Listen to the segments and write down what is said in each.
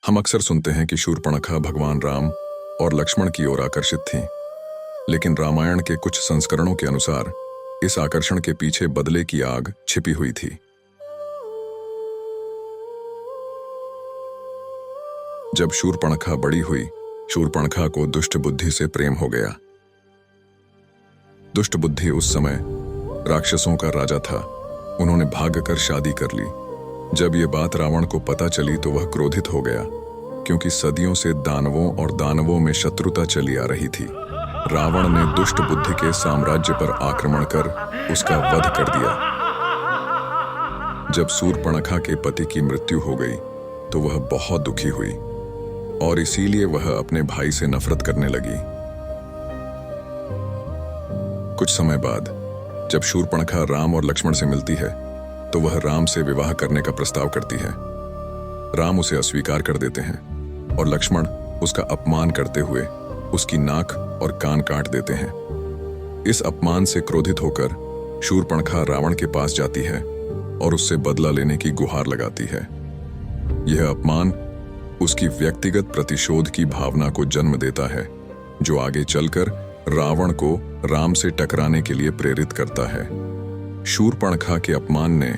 हम अक्सर सुनते हैं कि शूर्पणखा भगवान राम और लक्ष्मण की ओर आकर्षित थीं, लेकिन रामायण के कुछ संस्करणों के अनुसार इस आकर्षण के पीछे बदले की आग छिपी हुई थी। जब शूर्पणखा बड़ी हुई, शूर्पणखा को दुष्ट बुद्धि से प्रेम हो गया। दुष्ट बुद्धि उस समय राक्षसों का राजा था। उन्होंने भागकर शादी कर ली। जब ये बात रावण को पता चली तो वह क्रोधित हो गया, क्योंकि सदियों से दानवों और दानवों में शत्रुता चली आ रही थी। रावण ने दुष्ट बुद्धि के साम्राज्य पर आक्रमण कर उसका वध कर दिया। जब शूर्पणखा के पति की मृत्यु हो गई तो वह बहुत दुखी हुई और इसीलिए वह अपने भाई से नफरत करने लगी। कुछ समय बाद जब शूर्पणखा राम और लक्ष्मण से मिलती है तो वह राम से विवाह करने का प्रस्ताव करती है। राम उसे अस्वीकार कर देते हैं और लक्ष्मण उसका अपमान करते हुए उसकी नाक और कान काट देते हैं। इस अपमान से क्रोधित होकर शूर्पणखा रावण के पास जाती है और उससे बदला लेने की गुहार लगाती है। यह अपमान उसकी व्यक्तिगत प्रतिशोध की भावना को जन्म देता है, जो आगे चलकर रावण को राम से टकराने के लिए प्रेरित करता है। शूर्पणखा के अपमान ने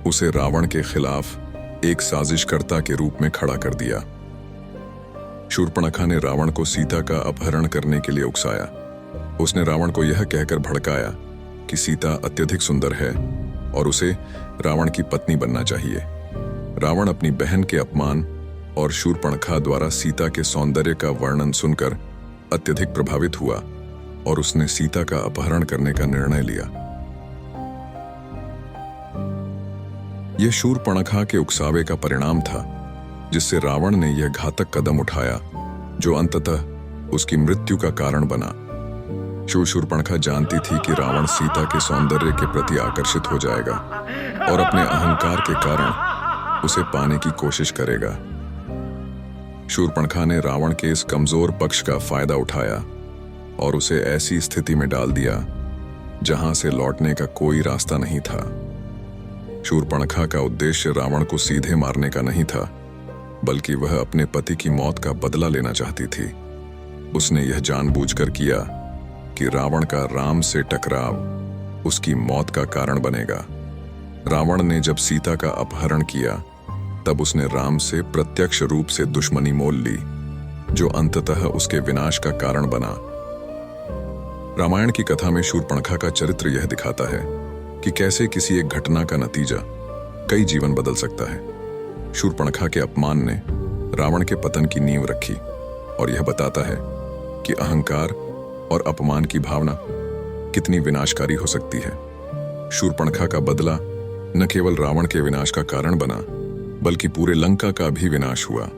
उसे रावण के खिलाफ एक साजिशकर्ता के रूप में खड़ा कर दिया। शूर्पणखा ने रावण को सीता का अपहरण करने के लिए उकसाया। उसने रावण को यह कहकर भड़काया कि सीता अत्यधिक सुंदर है और उसे रावण की पत्नी बनना चाहिए। रावण अपनी बहन के अपमान और शूर्पणखा द्वारा सीता के सौंदर्य का वर्णन सुनकर अत्यधिक प्रभावित हुआ और उसने सीता का अपहरण करने का निर्णय लिया। यह शूर्पणखा के उकसावे का परिणाम था, जिससे रावण ने यह घातक कदम उठाया जो अंततः उसकी मृत्यु का कारण बना। शूर्पणखा जानती थी कि रावण सीता के सौंदर्य के प्रति आकर्षित हो जाएगा और अपने अहंकार के कारण उसे पाने की कोशिश करेगा। शूर्पणखा ने रावण के इस कमजोर पक्ष का फायदा उठाया और उसे ऐसी स्थिति में डाल दिया जहां से लौटने का कोई रास्ता नहीं था। शूर्पणखा का उद्देश्य रावण को सीधे मारने का नहीं था, बल्कि वह अपने पति की मौत का बदला लेना चाहती थी। उसने यह जानबूझकर किया कि रावण का राम से टकराव उसकी मौत का कारण बनेगा। रावण ने जब सीता का अपहरण किया तब उसने राम से प्रत्यक्ष रूप से दुश्मनी मोल ली, जो अंततः उसके विनाश का कारण बना। रामायण की कथा में शूर्पणखा का चरित्र यह दिखाता है कि कैसे किसी एक घटना का नतीजा कई जीवन बदल सकता है। शूर्पणखा के अपमान ने रावण के पतन की नींव रखी और यह बताता है कि अहंकार और अपमान की भावना कितनी विनाशकारी हो सकती है। शूर्पणखा का बदला न केवल रावण के विनाश का कारण बना, बल्कि पूरे लंका का भी विनाश हुआ।